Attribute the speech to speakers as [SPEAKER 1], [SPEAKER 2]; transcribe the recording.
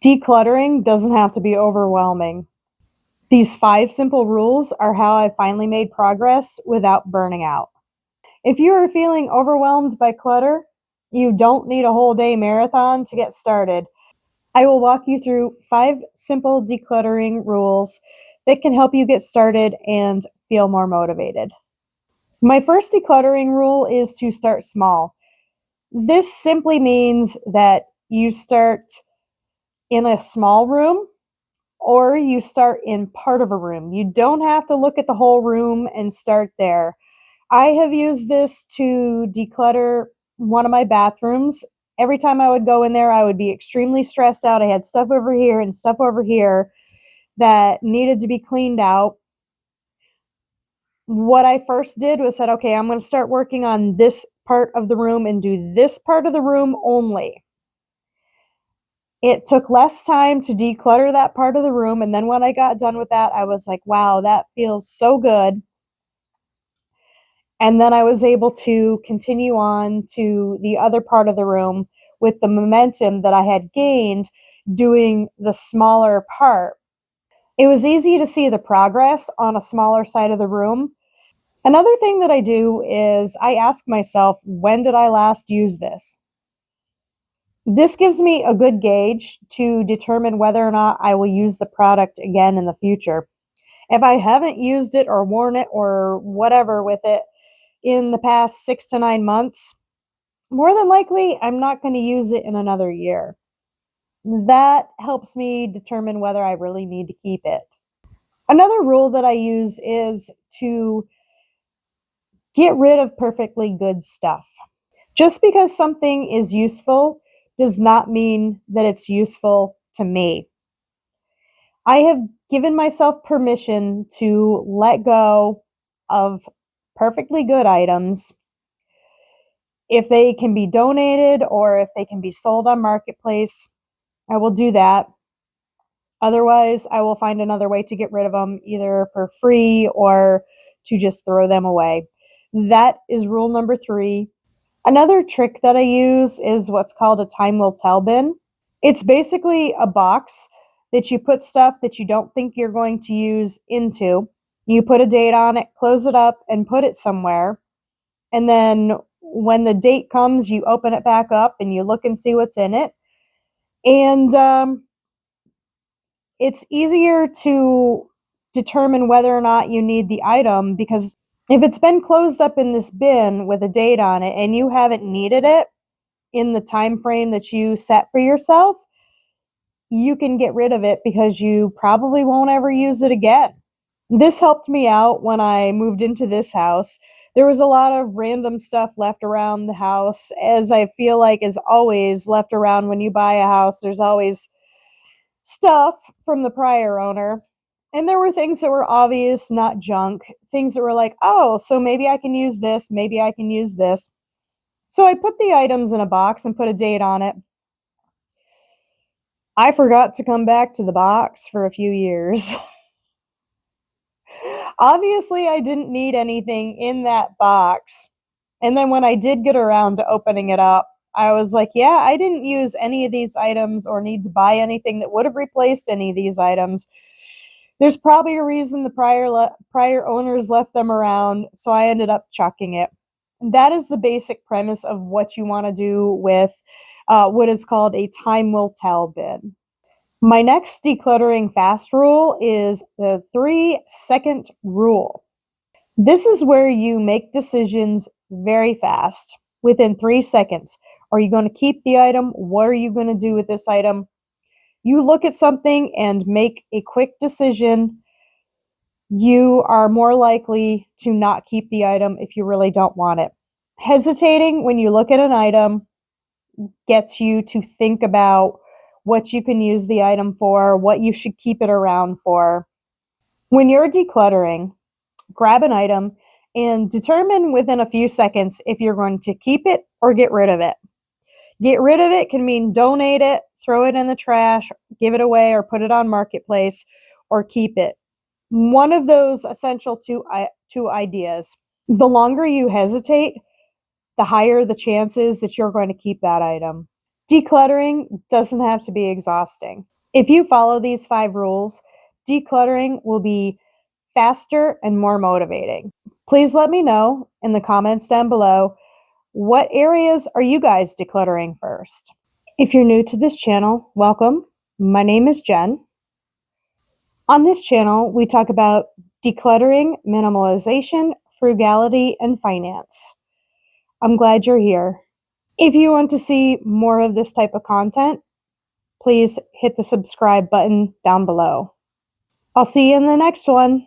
[SPEAKER 1] Decluttering doesn't have to be overwhelming. These 5 simple rules are how I finally made progress without burning out. If you are feeling overwhelmed by clutter, you don't need a whole day marathon to get started. I will walk you through 5 simple decluttering rules that can help you get started and feel more motivated. My first decluttering rule is to start small. This simply means that you start in a small room or you start in part of a room. You don't have to look at the whole room and start there. I have used this to declutter one of my bathrooms. Every time I would go in there, I would be extremely stressed out. I had stuff over here and stuff over here that needed to be cleaned out. What I first did was said, okay, I'm going to start working on this part of the room and do this part of the room only. It took less time to declutter that part of the room, and then when I got done with that, I was like, wow, that feels so good. And then I was able to continue on to the other part of the room with the momentum that I had gained doing the smaller part. It was easy to see the progress on a smaller side of the room. Another thing that I do is I ask myself, when did I last use this? This gives me a good gauge to determine whether or not I will use the product again in the future. If I haven't used it or worn it or whatever with it in the past 6 to 9 months, more than likely I'm not going to use it in another year. That helps me determine whether I really need to keep it. Another rule that I use is to get rid of perfectly good stuff. Just because something is useful does not mean that it's useful to me. I have given myself permission to let go of perfectly good items if they can be donated or if they can be sold on Marketplace. I will do that. Otherwise, I will find another way to get rid of them, either for free or to just throw them away. That is rule number 3. Another trick that I use is what's called a time will tell bin. It's basically a box that you put stuff that you don't think you're going to use into. You put a date on it, close it up, and put it somewhere. And then when the date comes, you open it back up and you look and see what's in it. And it's easier to determine whether or not you need the item, because if it's been closed up in this bin with a date on it and you haven't needed it in the time frame that you set for yourself, you can get rid of it because you probably won't ever use it again. This helped me out when I moved into this house. There was a lot of random stuff left around the house, as I feel like is always left around when you buy a house. There's always stuff from the prior owner. And there were things that were obvious, not junk. Things that were like, oh, so maybe I can use this, maybe I can use this. So I put the items in a box and put a date on it. I forgot to come back to the box for a few years. Obviously, I didn't need anything in that box. And then when I did get around to opening it up, I was like, yeah, I didn't use any of these items or need to buy anything that would have replaced any of these items. There's probably a reason the prior owners left them around, so I ended up chucking it. That is the basic premise of what you want to do with what is called a time will tell bin. My next decluttering fast rule is the 3-second rule. This is where you make decisions very fast, within 3 seconds. Are you going to keep the item? What are you going to do with this item? You look at something and make a quick decision. You are more likely to not keep the item if you really don't want it. Hesitating when you look at an item gets you to think about what you can use the item for, what you should keep it around for. When you're decluttering, grab an item and determine within a few seconds if you're going to keep it or get rid of it. Get rid of it can mean donate it, throw it in the trash, give it away, or put it on Marketplace, or keep it. One of those essential two ideas. The longer you hesitate, the higher the chances that you're going to keep that item. Decluttering doesn't have to be exhausting. If you follow these 5 rules, decluttering will be faster and more motivating. Please let me know in the comments down below, what areas are you guys decluttering first? If you're new to this channel, welcome. My name is Jen. On this channel, we talk about decluttering, minimalization, frugality, and finance. I'm glad you're here. If you want to see more of this type of content, please hit the subscribe button down below. I'll see you in the next one.